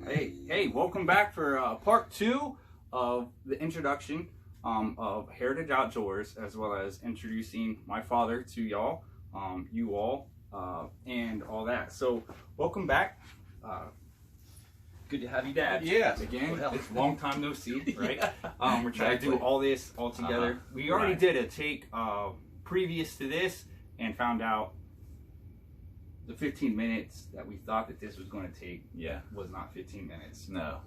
Hey, welcome back for part 2 of the introduction of Heritage Outdoors, as well as introducing my father to y'all, you all, and all that. So, welcome back. Good to have you, Dad. Yeah. Again, Well. it's a long time no see, right? Yeah. We're trying to do all this all together. We already did a take previous to this and found out the 15 minutes that we thought that this was going to take was not 15 minutes. No,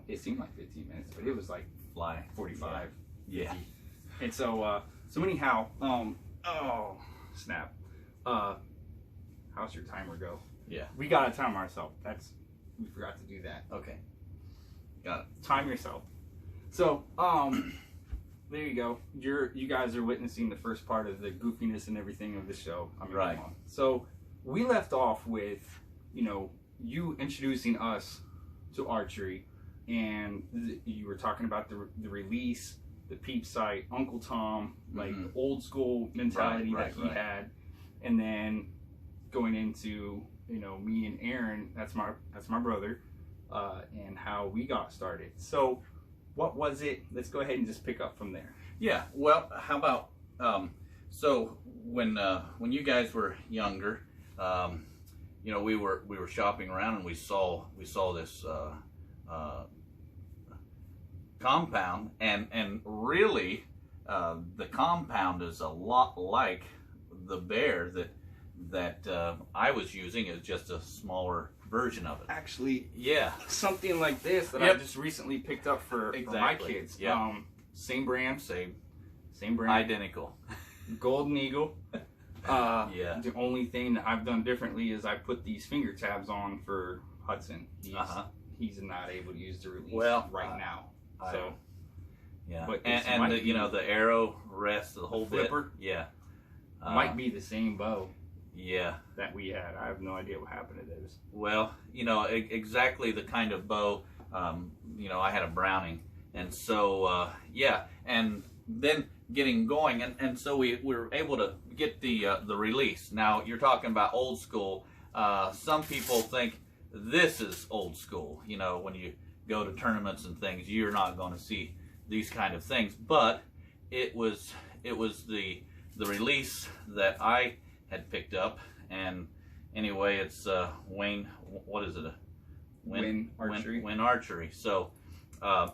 It seemed like 15 minutes, but it was like fly 45. Yeah. And so, anyhow, oh, snap. How's your timer go? Yeah. We got to time ourselves. We forgot to do that. Okay. Got it. Time yourself. So, there you go. You guys are witnessing the first part of the goofiness and everything of the show. I mean, Right. come on. So, we left off with, you introducing us to archery, and you were talking about the release, the peep sight, Uncle Tom, like the old school mentality that he had, and then going into me and Aaron, that's my brother, and how we got started. So, what was it? Let's go ahead and just pick up from there. Yeah. Well, how about so when you guys were younger, we were shopping around and we saw this compound, and really the compound is a lot like the bear that I was using. Is just a smaller version of it. Actually, Yeah. something like this that I just recently picked up for my kids. Yeah. Same brand, Same brand, identical. Golden Eagle. Yeah. The only thing that I've done differently is I put these finger tabs on for Hudson. He's not able to use the release right now. So yeah, but and the arrow rest, the whole flipper. bit. Yeah. Might be the same bow. Yeah. That we had. I have no idea what happened to those. Well, exactly the kind of bow. I had a Browning, and so and then getting going, and so we were able to get the release. Now you're talking about old school. Some people think this is old school. When you go to tournaments and things, you're not going to see these kind of things. But it was the release that I had picked up, and anyway, it's Wayne. What is it? Win Archery. Win Archery. So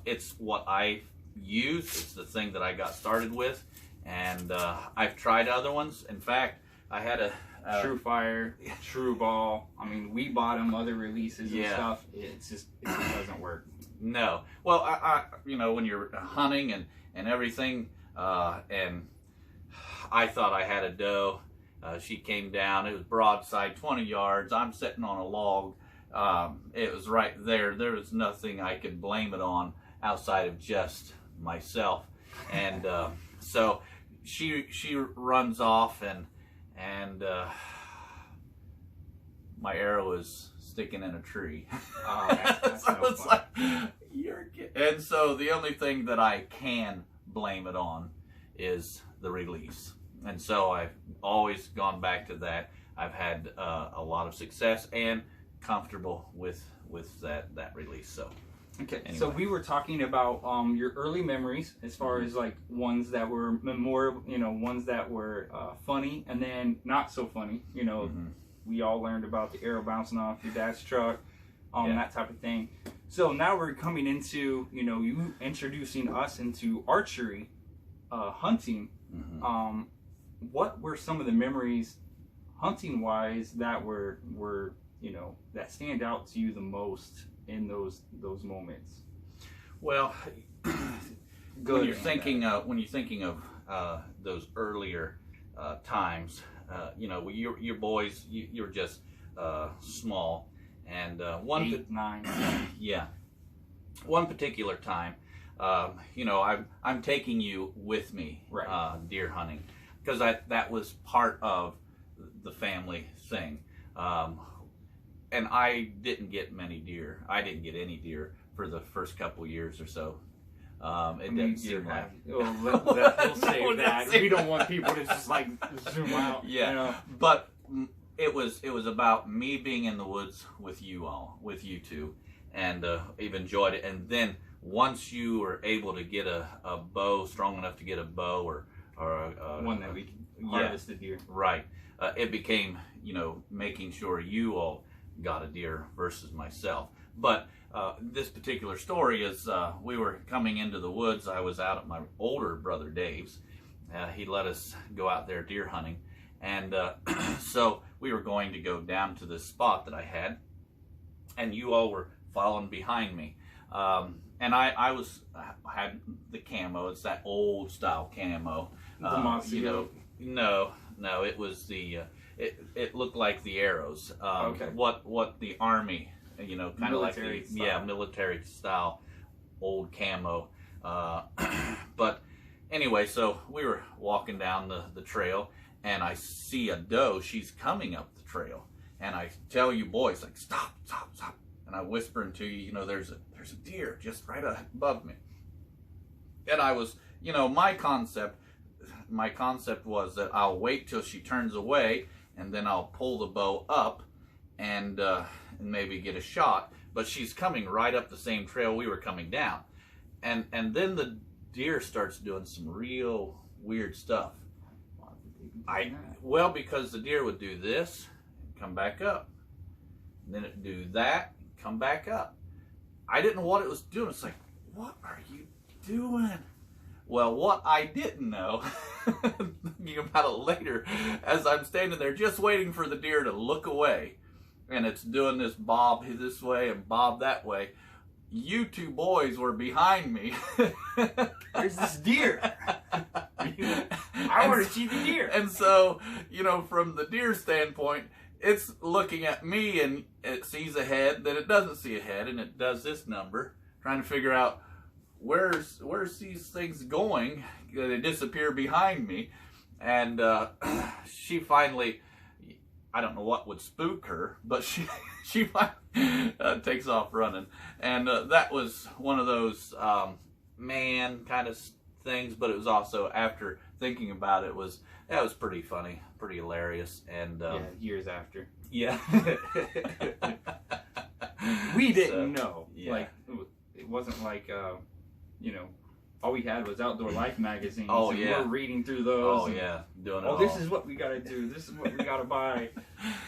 it's what I use. It's the thing that I got started with, and I've tried other ones. In fact, I had a True Fire, True Ball. I mean, we bought them other releases and stuff. It just doesn't work. No. Well, I when you're hunting and everything, and I thought I had a doe. She came down. It was broadside, 20 yards. I'm sitting on a log. It was right there. There was nothing I could blame it on outside of just myself. And so she runs off, and my arrow is sticking in a tree. Oh, that's So no it's fun. like, you're kidding. And so the only thing that I can blame it on is the release. And so I've always gone back to that. I've had a lot of success and comfortable with that release. So okay, anyway. So we were talking about your early memories, as far as like ones that were memorable, ones that were funny, and then not so funny. We all learned about the arrow bouncing off your dad's truck, that type of thing. So now we're coming into you introducing us into archery, hunting. What were some of the memories, hunting wise, that were that stand out to you the most in those moments? Well, when you're thinking of those earlier times, your boys, you're just small, and 8, 9. Yeah, one particular time, I'm taking you with me, deer hunting, because that was part of the family thing. And I didn't get many deer. I didn't get any deer for the first couple years or so. It didn't seem like. We'll save that. We don't want people to just like zoom out. Yeah, but it was about me being in the woods with you two, and we've enjoyed it. And then once you were able to get a bow strong enough to get a bow or one that we can harvest the deer, right? It became, making sure you all got a deer versus myself. But this particular story is we were coming into the woods. I was out at my older brother Dave's. He let us go out there deer hunting, and so we were going to go down to this spot that I had, and you all were following behind me. And I had the camo. It's that old style camo. No, it was the it looked like the arrows. Okay. What the Army, kind of like style. Military style old camo. But anyway, so we were walking down the trail, and I see a doe. She's coming up the trail, and I tell you boys, like, stop. And I whisper to you, there's a deer just right above me. And I was, my concept was that I'll wait till she turns away, and then I'll pull the bow up and maybe get a shot. But she's coming right up the same trail we were coming down. And then the deer starts doing some real weird stuff. Well, because the deer would do this, come back up. And then it'd do that, come back up. I didn't know what it was doing. It's like, what are you doing? Well, what I didn't know, thinking about it later, as I'm standing there just waiting for the deer to look away, and it's doing this bob this way and bob that way, you two boys were behind me. There's this deer. I want to see the deer. And so, from the deer standpoint, it's looking at me, and it sees a head, then it doesn't see a head, and it does this number, trying to figure out where's these things going. They disappear behind me, and she finally, I don't know what would spook her, but she finally takes off running, and that was one of those man kind of things. But it was also, after thinking about it, that was pretty funny, pretty hilarious, and years after. Yeah. We didn't know. Yeah. Like, it wasn't like, all we had was Outdoor Life magazines. Oh, and yeah. we were reading through those. Oh, yeah. Doing it all. This is what we got to do. This is what we got to buy.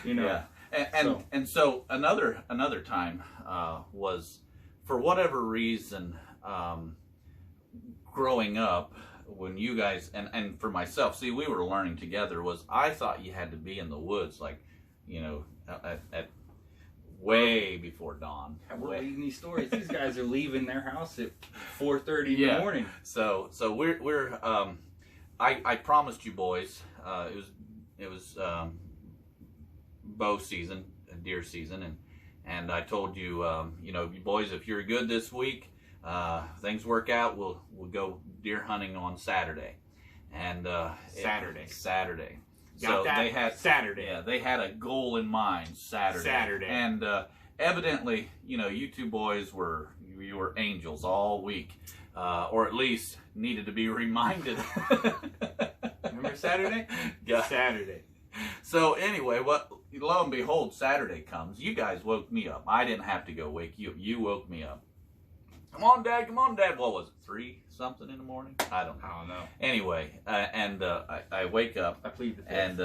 Yeah. And so another time was, for whatever reason, growing up, when you guys, and for myself, see, we were learning together, was I thought you had to be in the woods, like, at way before dawn. We're reading these stories. These guys are leaving their house at 4:30 in the morning. So we're I promised you boys, it was bow season, deer season, and I told you, you boys, if you're good this week, things work out, we'll go deer hunting on Saturday. And Saturday. Got that? They had Saturday. Yeah, they had a goal in mind, Saturday. And evidently, you two boys were angels all week, or at least needed to be reminded. Remember Saturday? Yeah. Saturday. So anyway, lo and behold, Saturday comes. You guys woke me up. I didn't have to go wake you up. You woke me up. Come on, Dad. What was it, 3 something in the morning? I don't know. Anyway, I wake up. I plead the fifth. And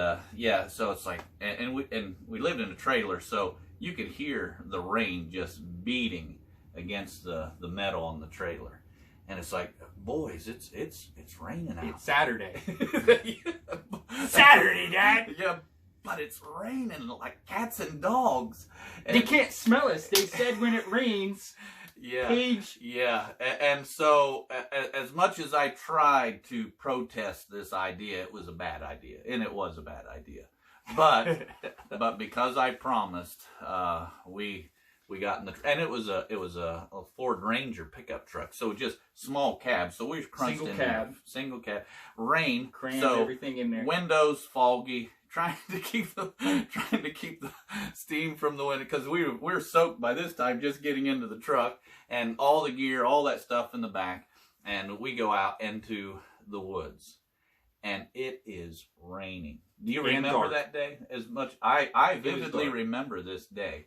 so it's like, and we lived in a trailer, so you could hear the rain just beating against the metal on the trailer, and it's like, boys, it's raining out. It's Saturday. Saturday, Dad. Yeah. But it's raining like cats and dogs. And they can't smell us. They said when it rains. Yeah. Cage. Yeah. And so, as much as I tried to protest this idea, it was a bad idea, and it was a bad idea. But because I promised, we got in the, and it was a Ford Ranger pickup truck, so just small cab. So we crunched single cab, rain, crammed so everything in there. Windows foggy. Trying to keep the steam from the window, because we were soaked by this time just getting into the truck, and all the gear, all that stuff in the back, and we go out into the woods, and it is raining. Do you remember that day? As much I vividly remember this day,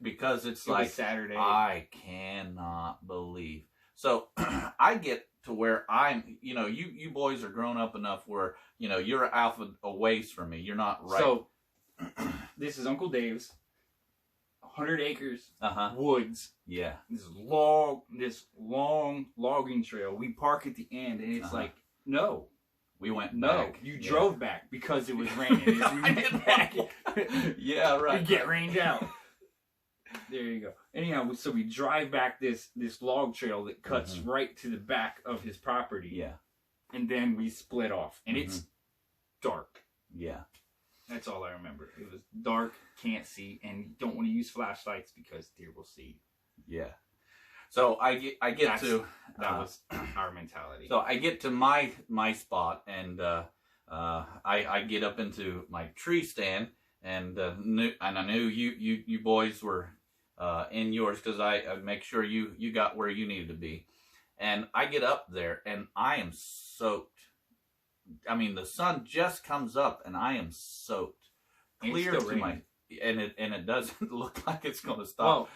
because it's It like was Saturday. I cannot believe. So I get to where I'm, you boys are grown up enough where, you're a ways from me. You're not right. So this is Uncle Dave's 100 acres woods. Yeah. This long logging trail. We park at the end and it's like, no. We went no, back. you drove back because it was raining. If we went back, yeah, right. We get rained out. There you go. Anyhow, so we drive back this log trail that cuts right to the back of his property. Yeah. And then we split off. And it's dark. Yeah. That's all I remember. It was dark, can't see, and you don't want to use flashlights because deer will see. Yeah. So I get to that was our mentality. So I get to my spot, and I get up into my tree stand, and I knew you boys were in yours because I make sure you got where you needed to be, and I get up there and I am soaked. I mean, the sun just comes up and I am soaked, clear to my, and it doesn't look like it's going to stop. Well,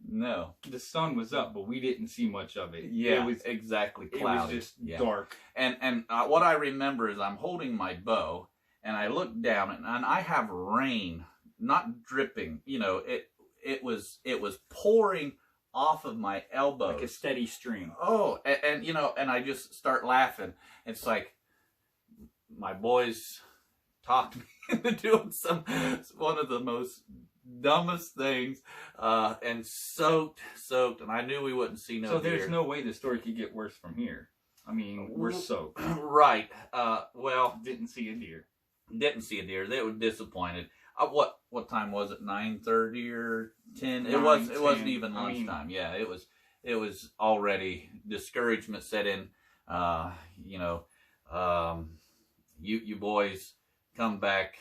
no, the sun was up, but we didn't see much of it. Yeah, it was exactly cloudy. It was just dark. And what I remember is I'm holding my bow, and I look down, and I have rain, not dripping. It was pouring off of my elbows like a steady stream. Oh, and I just start laughing. It's like my boys talked me into doing one of the most dumbest things, and soaked, and I knew we wouldn't see no So there's deer. no way the story could get worse from here. I mean, we're soaked. Right. Well, didn't see a deer. They were disappointed. What time was it? 9:30 or 10? It 9, wasn't 10. even lunchtime. Yeah, it was already discouragement set in. You boys come back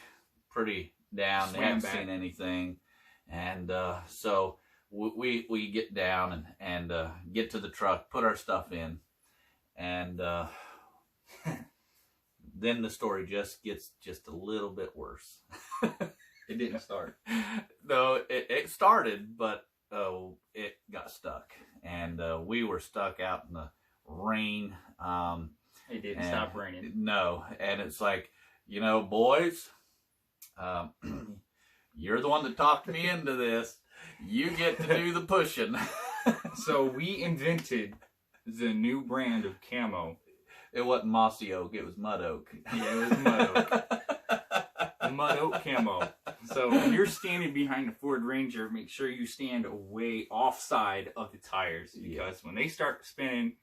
pretty down. They haven't seen anything, and so we get down and get to the truck, put our stuff in, and then the story just gets just a little bit worse. It didn't start. No, it started, but it got stuck, and we were stuck out in the rain. It didn't stop raining. No, and it's like, boys, you're the one that talked me into this. You get to do the pushing. So we invented the new brand of camo. It wasn't mossy oak, it was mud oak. Yeah, it was mud oak. Mud oak camo. So when you're standing behind a Ford Ranger, make sure you stand away offside of the tires, because when they start spinning,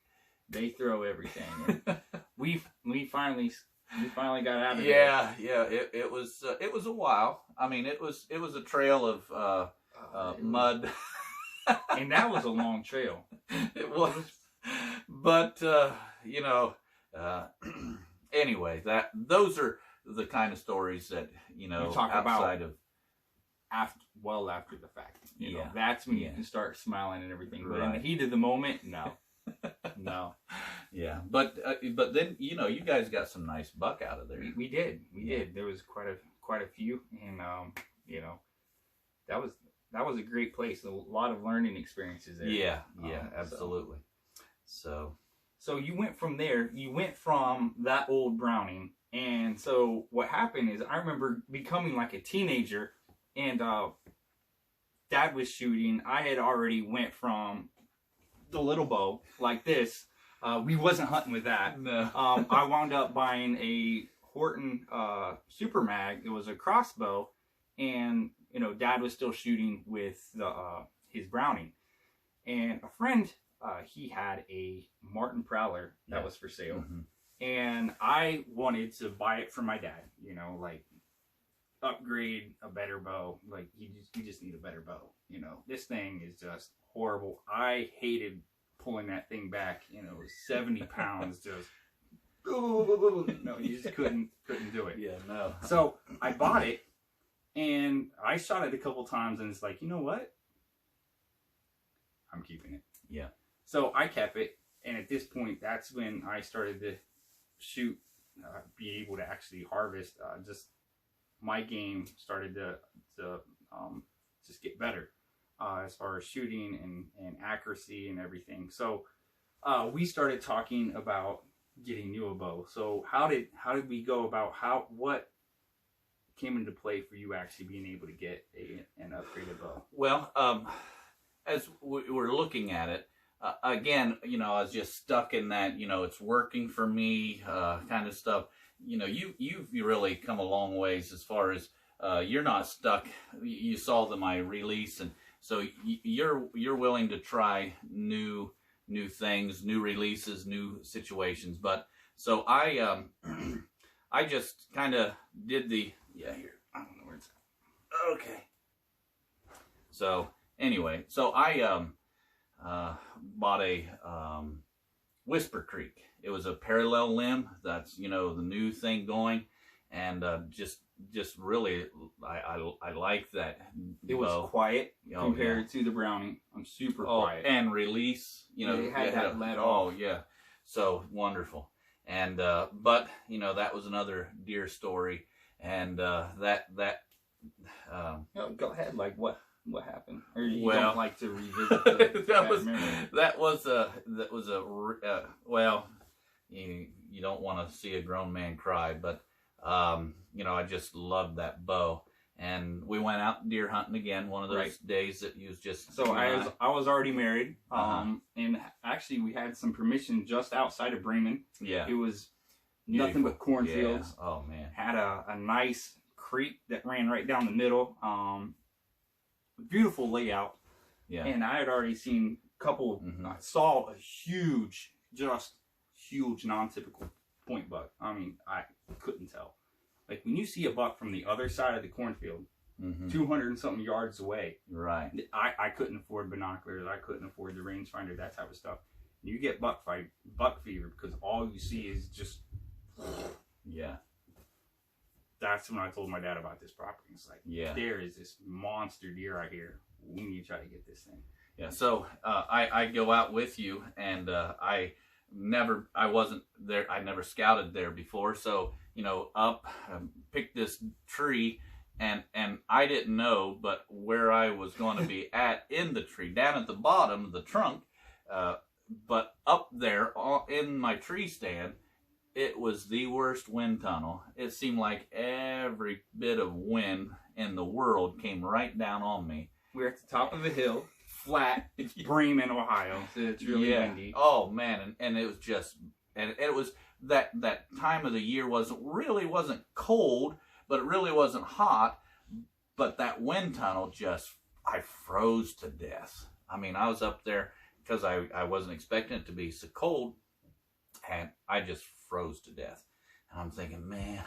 they throw everything. And we finally got out of there. Yeah. It was a while. I mean, it was a trail of mud, and that was a long trail. It was, but anyway, those are the kind of stories that you talk outside about of after the fact. You know, that's when you can start smiling and everything. But in the Right. heat of the moment, no. Yeah, but then you guys got some nice buck out of there. We did. There was quite a few, and that was a great place. A lot of learning experiences there. Yeah, absolutely. So you went from there. You went from that old Browning, and so what happened is I remember becoming like a teenager, and Dad was shooting. I had already went from the little bow like this. We wasn't hunting with that. No. I wound up buying a Horton Super Mag. It was a crossbow, and Dad was still shooting with his Browning. And a friend, he had a Martin Prowler that was for sale, and I wanted to buy it for my dad. Like upgrade a better bow. Like you just need a better bow. This thing is just horrible. I hated pulling that thing back. It was 70 pounds. Just no, you just couldn't do it. Yeah, no. So I bought it, and I shot it a couple times, and it's like, you know what? I'm keeping it. Yeah. So I kept it, and at this point, that's when I started to shoot, be able to actually harvest. Just my game started to just get better. as far as shooting and accuracy and everything. So we started talking about getting you a bow. So how did we go about what came into play for you actually being able to get an upgraded bow? Well, as we're looking at it, again, you know, I was just stuck in that, you know, it's working for me kind of stuff. You know, you've really come a long ways as far as you're not stuck. You saw my release, and so you're willing to try new things, new releases, new situations. But so I I just kind of did the here. I don't know where it's at. Okay. So anyway, so I bought a Whisper Creek. It was a parallel limb. That's, you know, the new thing going, and just really I like that. It was quiet compared to the Browning. I'm super quiet. And release, you know, it had that let off. Oh yeah, so wonderful. And but you know, that was another deer story, and no, go ahead. Like what happened? Or you don't like to revisit that was a well, you don't want to see a grown man cry, but you know, I just loved that bow. And we went out deer hunting again, one of those days that you was just... So I was already married, and actually we had some permission just outside of Bremen. Yeah. It was nothing but cornfields. Yeah. Oh, man. Had a nice creek that ran right down the middle. Beautiful layout. Yeah. And I had already seen a couple, I saw a huge, non-typical point buck. I mean, I couldn't tell. Like, when you see a buck from the other side of the cornfield, 200 and something yards away, right? I couldn't afford binoculars. I couldn't afford the rangefinder, that type of stuff. And you get buck fever because all you see is just, yeah. That's when I told my dad about this property. It's like, there is this monster deer out here. We need to try to get this thing. Yeah. So I go out with you, and I wasn't there. I never scouted there before. So, you know, picked this tree, and I didn't know, but where I was going to be at in the tree, down at the bottom of the trunk, but up there in my tree stand, it was the worst wind tunnel. It seemed like every bit of wind in the world came right down on me. We're at the top of a hill, flat. It's Bremen, Ohio, so it's really windy. Oh man, and it was just, and it was that time of the year wasn't cold, but it really wasn't hot. But that wind tunnel I froze to death. I mean, I was up there because I wasn't expecting it to be so cold, and I just froze to death. And I'm thinking, man,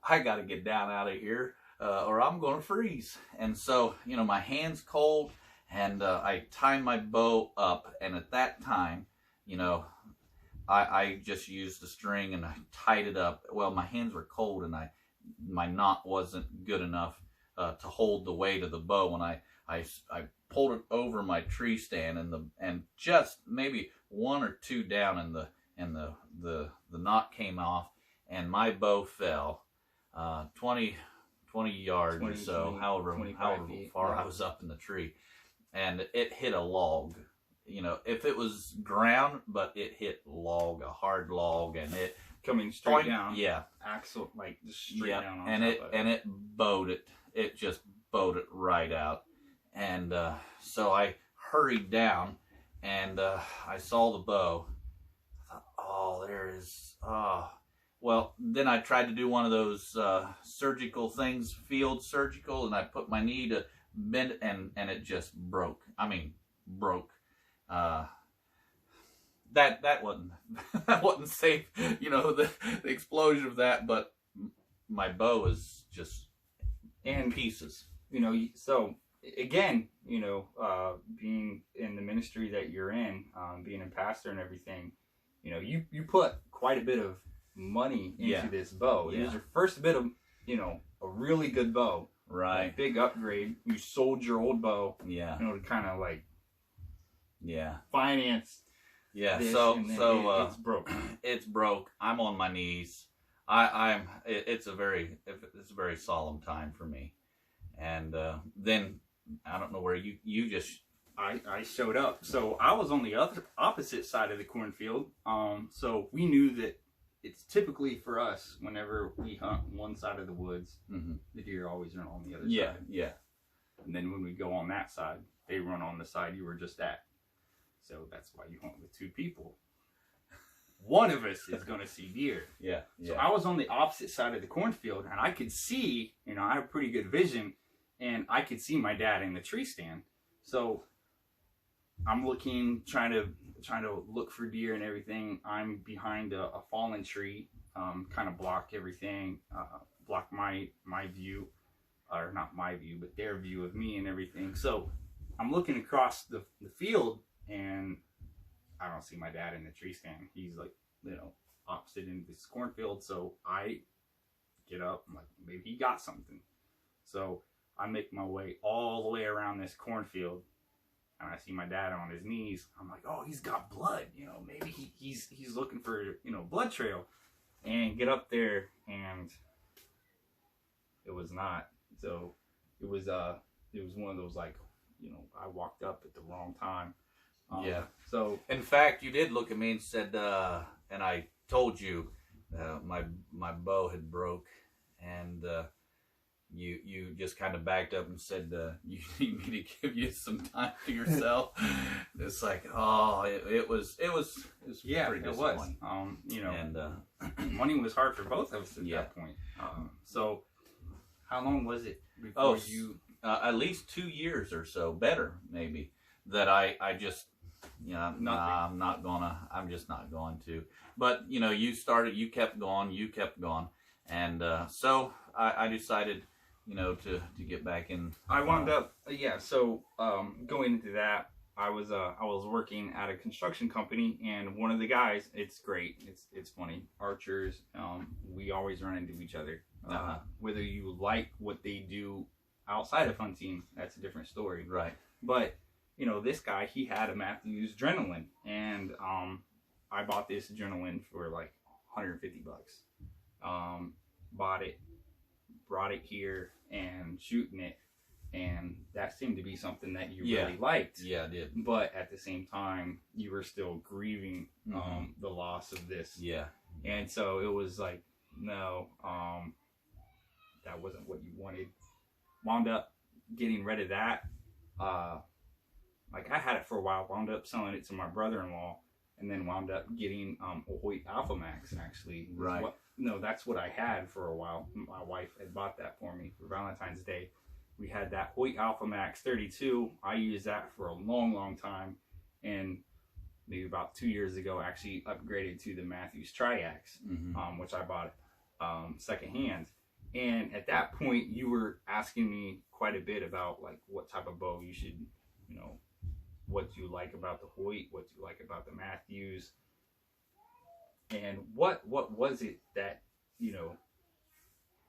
I got to get down out of here, or I'm going to freeze. And so, you know, my hand's cold, and I tied my bow up, and at that time, you know, I just used the string and I tied it up. Well, my hands were cold, and my knot wasn't good enough to hold the weight of the bow, and I pulled it over my tree stand, and just maybe one or two down, and the knot came off, and my bow fell 20 yards or so, however far I was up in the tree, and it hit a log. You know, if it was ground, but it hit a hard log, and it coming straight down. Yeah, axle, like just straight down. On it bowed it. It just bowed it right out, and so I hurried down, and I saw the bow. I thought, oh, there is. Well, then I tried to do one of those surgical things, field surgical, and I put my knee to bend it, and it just broke. I mean, broke. That wasn't safe, you know, the explosion of that, but my bow is just in pieces. You know, so again, you know, being in the ministry that you're in, being a pastor and everything, you know, you put quite a bit of money into this bow. It was your first bit of, you know, a really good bow. Right. A big upgrade. You sold your old bow. Yeah. You know, to kind of like finance. Yeah. This, so it's broke. It's broke. I'm on my knees. It's a very solemn time for me. And then I don't know where you just. I showed up. So I was on the opposite side of the cornfield. So we knew that it's typically for us, whenever we hunt one side of the woods, the deer always run on the other side. Yeah. And then when we go on that side, they run on the side you were just at. So that's why you hunt with two people. One of us is going to see deer. Yeah. So I was on the opposite side of the cornfield, and I could see, I have pretty good vision, and I could see my dad in the tree stand. So I'm looking, trying to look for deer and everything. I'm behind a fallen tree, kind of block everything, block my view, or not my view, but their view of me and everything. So I'm looking across the field, and I don't see my dad in the tree stand. He's like, opposite in this cornfield. So I get up, I'm like, maybe he got something. So I make my way all the way around this cornfield, and I see my dad on his knees. I'm like, oh, he's got blood. Maybe he's looking for, blood trail. And get up there, and it was not. So it was one of those, like, I walked up at the wrong time. Yeah. So in fact, you did look at me and said, and I told you my bow had broke, and you just kind of backed up and said, you need me to give you some time to yourself. It's like, oh, it was pretty disappointing. And money was hard for both of us at that point. So how long was it before you? At least 2 years or so, better maybe. That I just, I'm just not going to. But you kept going, and so I decided, to get back in. I wound up, So going into that, I was working at a construction company, and one of the guys, it's great, it's funny, archers, we always run into each other. Whether you like what they do outside of hunting, that's a different story. Right. But this guy, he had a Matthews adrenaline, and I bought this adrenaline for like $150. Bought it, brought it here, and shooting it, and that seemed to be something that you really liked. Yeah, I did. But at the same time, you were still grieving the loss of this. Yeah. And so it was like, no, that wasn't what you wanted. Wound up getting rid of that. Like, I had it for a while, wound up selling it to my brother-in-law, and then wound up getting a Hoyt Alpha Max, actually. Right. That's what I had for a while. My wife had bought that for me for Valentine's Day. We had that Hoyt Alpha Max 32. I used that for a long, long time, and maybe about 2 years ago, actually upgraded to the Matthews Triax, which I bought secondhand. And at that point, you were asking me quite a bit about, like, what type of bow you should, what you like about the Hoyt, what you like about the Matthews, and what was it that,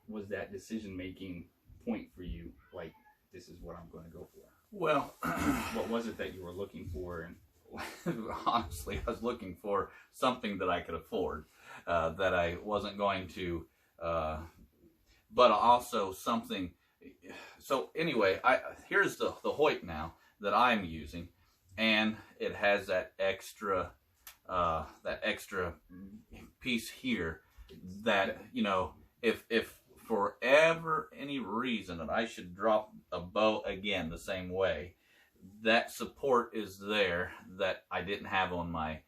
was that decision-making point for you? Like, this is what I'm going to go for. Well, what was it that you were looking for? And honestly, I was looking for something that I could afford, that I wasn't going to, but also something. So anyway, here's the Hoyt now that I'm using, and it has that extra piece here that, if for ever any reason that I should drop a bow again the same way, that support is there that I didn't have on my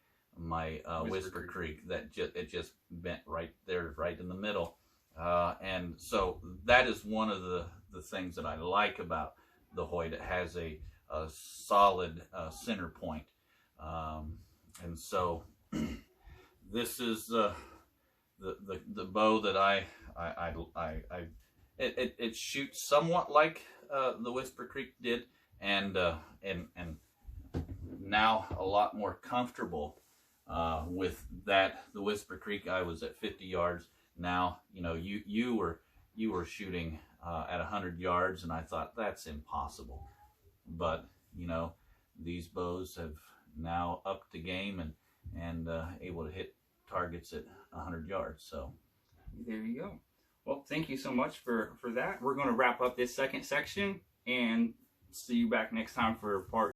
Whisper Creek. That it just bent right there, right in the middle, and so that is one of the things that I like about the Hoyt. It has a solid center point, and so this is the bow that it shoots somewhat like the Whisper Creek did, and now a lot more comfortable with that. The Whisper Creek, I was at 50 yards. Now, you were shooting at 100 yards, and I thought that's impossible. But these bows have now upped the game and able to hit targets at 100 yards. So there you go. Well, thank you so much for that. We're going to wrap up this second section, and see you back next time for part